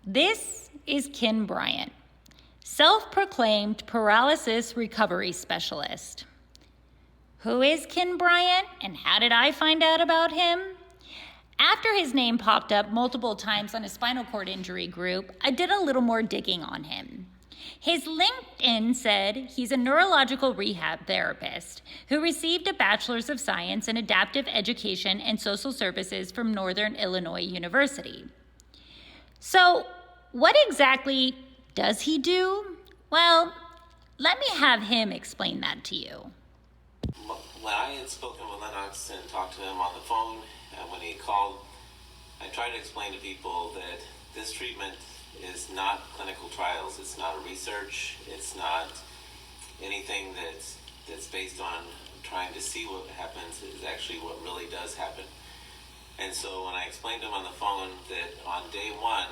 This is Ken Bryant, self-proclaimed paralysis recovery specialist. Who is Ken Bryant and how did I find out about him? After his name popped up multiple times on a spinal cord injury group, I did a little more digging on him. His LinkedIn said he's a neurological rehab therapist who received a Bachelor's of Science in Adaptive Education and Social Services from Northern Illinois University. So, what exactly does he do? Well, let me have him explain that to you. When I had spoken with Lennox and talked to him on the phone, when he called, I tried to explain to people that this treatment is not clinical trials. It's not a research. It's not anything that's based on trying to see what happens. It's actually what really does happen. And so when I explained to him on the phone that on day one,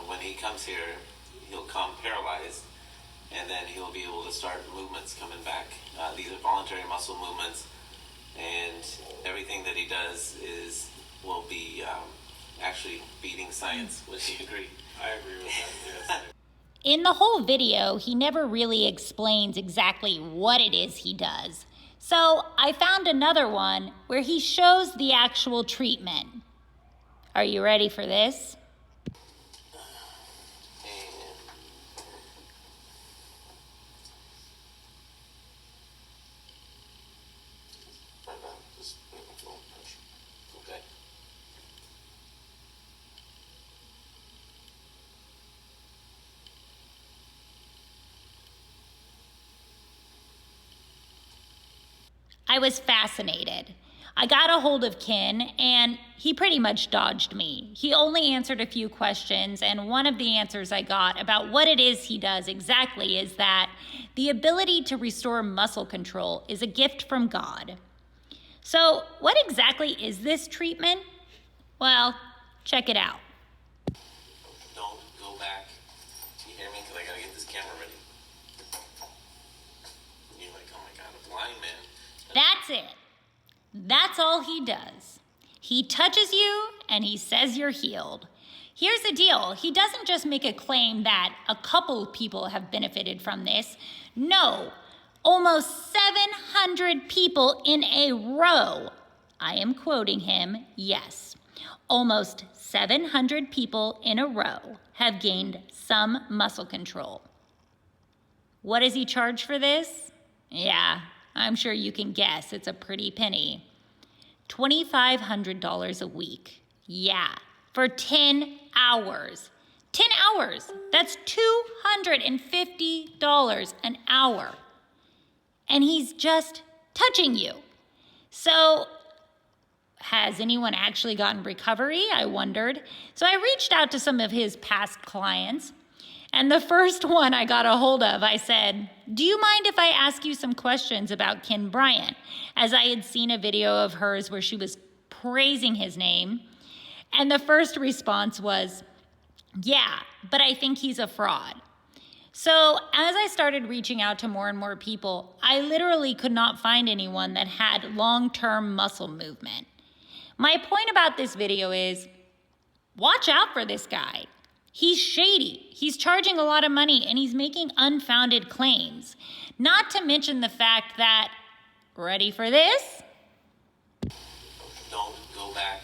when he comes here, he'll come paralyzed, and then he'll be able to start movements coming back. These are voluntary muscle movements, and everything that he does will be actually beating science. Would you agree? I agree with that, yes. In the whole video, he never really explains exactly what it is he does. So I found another one where he shows the actual treatment. Are you ready for this? Okay. I was fascinated. I got a hold of Ken, and he pretty much dodged me. He only answered a few questions, and one of the answers I got about what it is he does exactly is that the ability to restore muscle control is a gift from God. So, what exactly is this treatment? Well, check it out. Don't go back. You hear me? Because I got to get this camera ready. You're like, oh my God, a blind man. That's it. That's all he does. He touches you and he says you're healed. Here's the deal. He doesn't just make a claim that a couple people have benefited from this. No, almost 700 people in a row. I am quoting him, yes. Almost 700 people in a row have gained some muscle control. What does he charge for this? Yeah, I'm sure you can guess. It's a pretty penny. $2,500 a week. Yeah, for 10 hours. 10 hours. That's $250 an hour. And he's just touching you. So, has anyone actually gotten recovery? I wondered. So I reached out to some of his past clients. And the first one I got a hold of, I said, do you mind if I ask you some questions about Ken Bryant? As I had seen a video of hers where she was praising his name. And the first response was, yeah, but I think he's a fraud. So as I started reaching out to more and more people, I literally could not find anyone that had long-term muscle movement. My point about this video is, watch out for this guy. He's shady, he's charging a lot of money, and he's making unfounded claims. Not to mention the fact that, ready for this? Don't go back.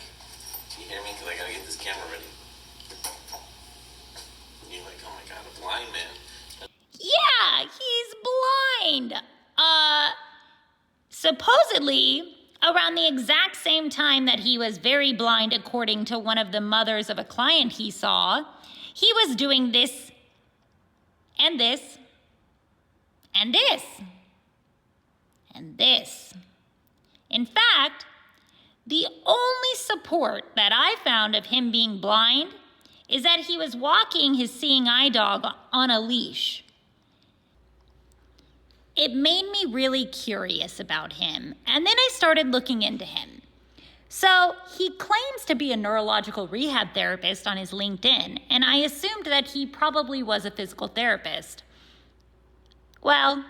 You hear me? Because I got to get this camera ready. You're like, oh my God, a blind man. Yeah, he's blind. Supposedly, around the exact same time that he was very blind, according to one of the mothers of a client he saw, he was doing this, and this, and this, and this. In fact, the only support that I found of him being blind is that he was walking his seeing eye dog on a leash. It made me really curious about him, and then I started looking into him. So he claims to be a neurological rehab therapist on his LinkedIn, and I assumed that he probably was a physical therapist. Well,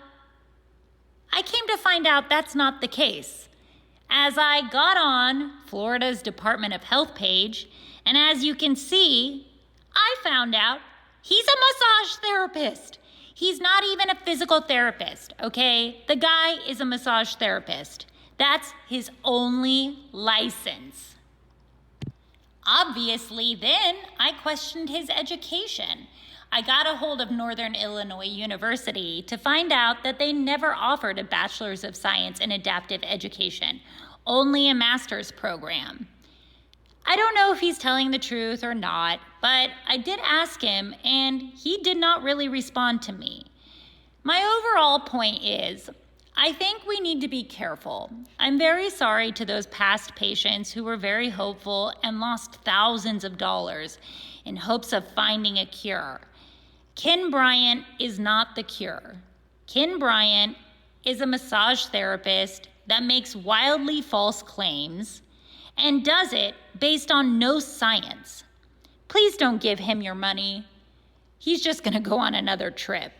I came to find out that's not the case. As I got on Florida's Department of Health page, and as you can see, I found out he's a massage therapist. He's not even a physical therapist, okay? The guy is a massage therapist. That's his only license. Obviously, then I questioned his education. I got a hold of Northern Illinois University to find out that they never offered a Bachelor's of Science in Adaptive Education, only a master's program. I don't know if he's telling the truth or not, but I did ask him, and he did not really respond to me. My overall point is, I think we need to be careful. I'm very sorry to those past patients who were very hopeful and lost thousands of dollars in hopes of finding a cure. Ken Bryant is not the cure. Ken Bryant is a massage therapist that makes wildly false claims and does it based on no science. Please don't give him your money. He's just going to go on another trip.